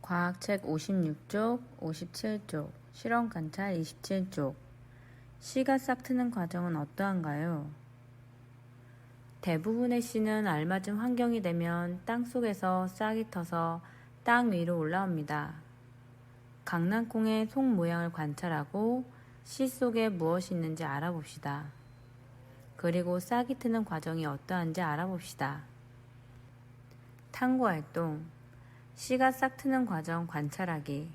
과학책 56쪽, 57쪽, 실험 관찰 27쪽. 씨가 싹 트는 과정은 어떠한가요? 대부분의 씨는 알맞은 환경이 되면 땅속에서 싹이 터서 땅 위로 올라옵니다. 강낭콩의 속 모양을 관찰하고 씨 속에 무엇이 있는지 알아봅시다. 그리고 싹이 트는 과정이 어떠한지 알아봅시다. 탐구활동. 씨가 싹 트는 과정 관찰하기.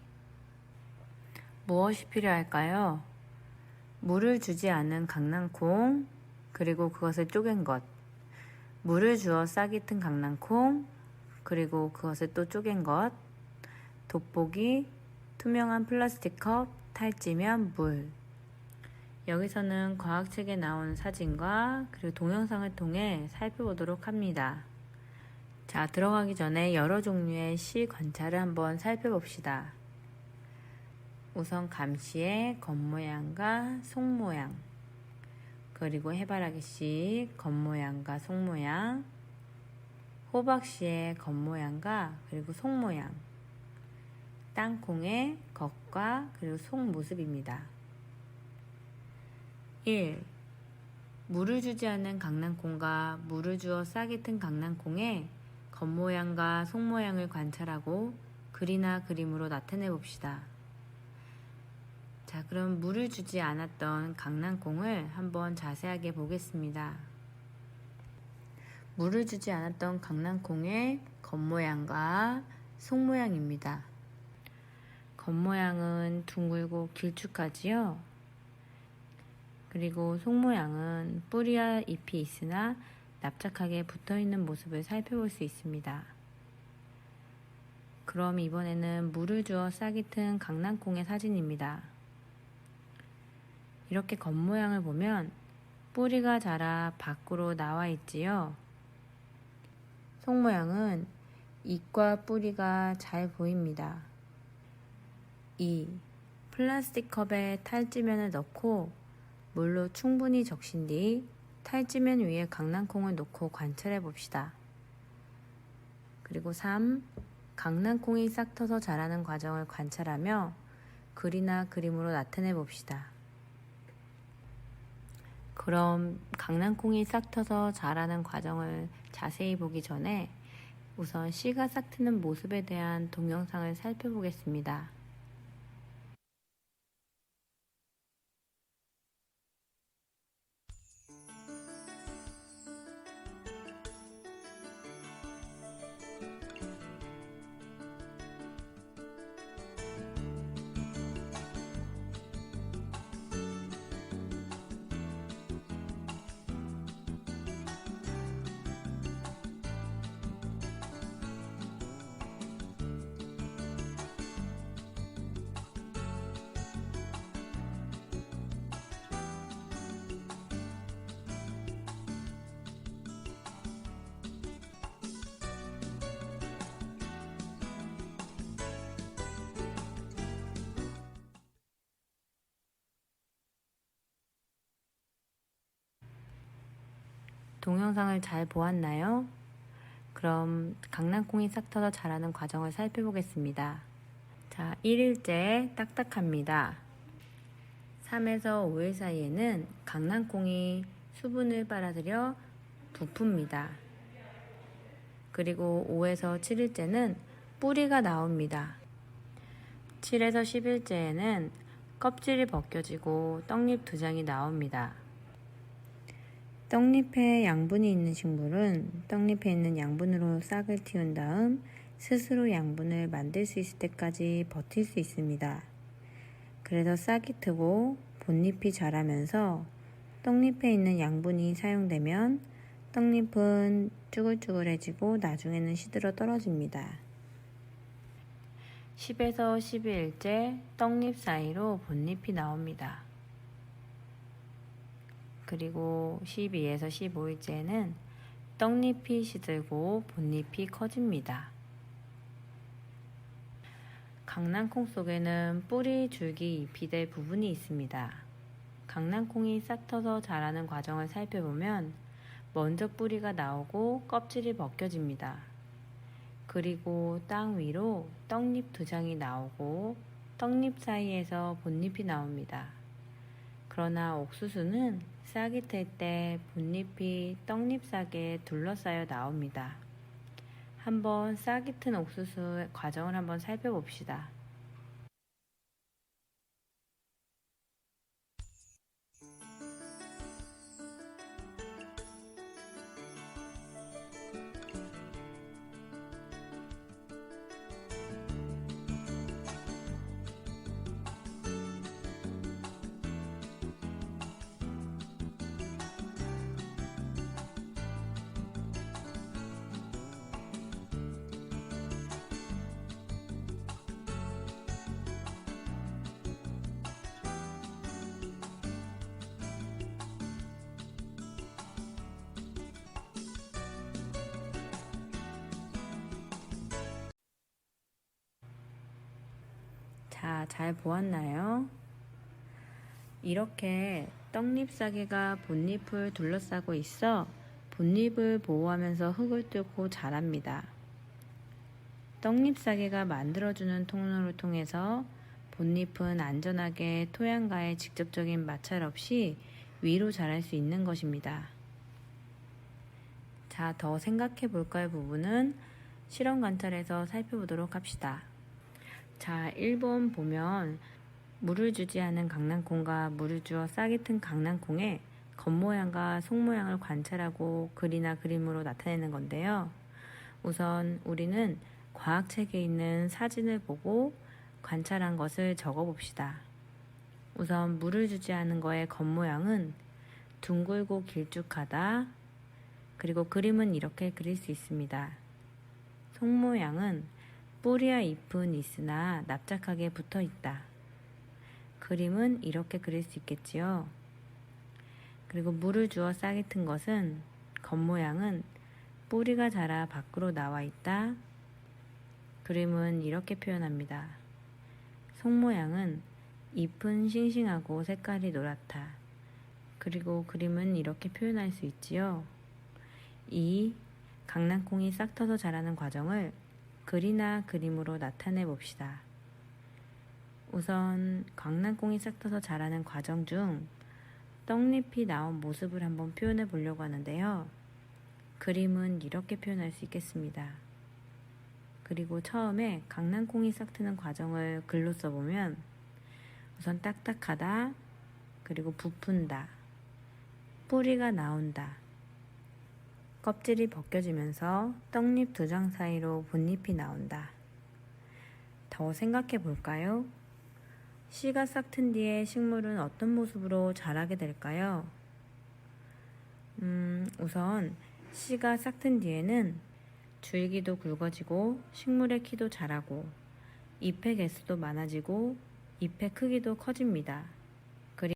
무엇이 필요할까요? 물을 주지 않은 강낭콩, 그리고 그것을 쪼갠 것. 물을 주어 싹이 튼 강낭콩, 그리고 그것을 또 쪼갠 것. 돋보기, 투명한 플라스틱 컵, 탈지면 물. 여기서는 과학책에 나온 사진과 그리고 동영상을 통해 살펴보도록 합니다. 자, 들어가기 전에 여러 종류의 씨 관찰을 한번 살펴봅시다. 우선 감씨의 겉모양과 속모양, 그리고 해바라기 씨 겉모양과 속모양, 호박씨의 겉모양과 그리고 속모양, 땅콩의 겉과 그리고 속 모습입니다. 1. 물을 주지 않는 강낭콩과 물을 주어 싹이 튼 강낭콩의 겉모양과 속모양을 관찰하고 글이나 그림으로 나타내 봅시다. 자, 그럼 물을 주지 않았던 강낭콩을 한번 자세하게 보겠습니다. 물을 주지 않았던 강낭콩의 겉모양과 속모양입니다. 겉모양은 둥글고 길쭉하지요. 그리고 속모양은 뿌리와 잎이 있으나 납작하게 붙어있는 모습을 살펴볼 수 있습니다. 그럼 이번에는 물을 주어 싹이 튼 강낭콩의 사진입니다. 이렇게 겉모양을 보면 뿌리가 자라 밖으로 나와 있지요. 속모양은 잎과 뿌리가 잘 보입니다. 2. 플라스틱 컵에 탈지면을 넣고 물로 충분히 적신 뒤 탈지면 위에 강낭콩을 놓고 관찰해 봅시다. 그리고 3. 강낭콩이 싹 터서 자라는 과정을 관찰하며 글이나 그림으로 나타내 봅시다. 그럼 강낭콩이 싹 터서 자라는 과정을 자세히 보기 전에 우선 씨가 싹 트는 모습에 대한 동영상을 살펴보겠습니다. 동영상을 잘 보았나요? 그럼 강낭콩이 싹 터서 자라는 과정을 살펴보겠습니다. 자, 1일째 딱딱합니다. 3에서 5일 사이에는 강낭콩이 수분을 빨아들여 부풉니다. 그리고 5에서 7일째는 뿌리가 나옵니다. 7에서 10일째에는 껍질이 벗겨지고 떡잎 2장이 나옵니다. 떡잎에 양분이 있는 식물은 떡잎에 있는 양분으로 싹을 틔운 다음 스스로 양분을 만들 수 있을 때까지 버틸 수 있습니다. 그래서 싹이 트고 본잎이 자라면서 떡잎에 있는 양분이 사용되면 떡잎은 쭈글쭈글해지고 나중에는 시들어 떨어집니다. 10에서 12일째 떡잎 사이로 본잎이 나옵니다. 그리고 12에서 15일째는 떡잎이 시들고 본잎이 커집니다. 강낭콩 속에는 뿌리, 줄기, 잎이 될 부분이 있습니다. 강낭콩이 싹 터서 자라는 과정을 살펴보면 먼저 뿌리가 나오고 껍질이 벗겨집니다. 그리고 땅 위로 떡잎 2장이 나오고 떡잎 사이에서 본잎이 나옵니다. 그러나 옥수수는 싹이 틀 때 본잎이 떡잎싹에 둘러싸여 나옵니다. 한번 싹이 튼 옥수수의 과정을 한번 살펴봅시다. 자, 잘 보았나요? 이렇게 떡잎사계가 본잎을 둘러싸고 있어 본잎을 보호하면서 흙을 뚫고 자랍니다. 떡잎사계가 만들어주는 통로를 통해서 본잎은 안전하게 토양과의 직접적인 마찰 없이 위로 자랄 수 있는 것입니다. 자, 더 생각해 볼까 할 부분은 실험 관찰에서 살펴보도록 합시다. 자, 1번 보면 물을 주지 않은 강낭콩과 물을 주어 싹이 튼 강낭콩의 겉모양과 속모양을 관찰하고 글이나 그림으로 나타내는 건데요. 우선 우리는 과학책에 있는 사진을 보고 관찰한 것을 적어 봅시다. 우선 물을 주지 않은 거의 겉모양은 둥글고 길쭉하다. 그리고 그림은 이렇게 그릴 수 있습니다. 속모양은 뿌리와 잎은 있으나 납작하게 붙어 있다. 그림은 이렇게 그릴 수 있겠지요. 그리고 물을 주어 싹이 튼 것은 겉모양은 뿌리가 자라 밖으로 나와 있다. 그림은 이렇게 표현합니다. 속모양은 잎은 싱싱하고 색깔이 노랗다. 그리고 그림은 이렇게 표현할 수 있지요. 이 강낭콩이 싹 터서 자라는 과정을 글이나 그림으로 나타내 봅시다. 우선 강낭콩이 싹 터서 자라는 과정 중 떡잎이 나온 모습을 한번 표현해 보려고 하는데요. 그림은 이렇게 표현할 수 있겠습니다. 그리고 처음에 강낭콩이 싹 트는 과정을 글로 써보면 우선 딱딱하다, 그리고 부푼다, 뿌리가 나온다, 껍질이 벗겨지면서 떡잎 2장 사이로 본잎이 나온다. 더 생각해 볼까요? 씨가 싹 튼 뒤에 식물은 어떤 모습으로 자라게 될까요? 우선 씨가 싹 튼 뒤에는 줄기도 굵어지고 식물의 키도 자라고 잎의 개수도 많아지고 잎의 크기도 커집니다.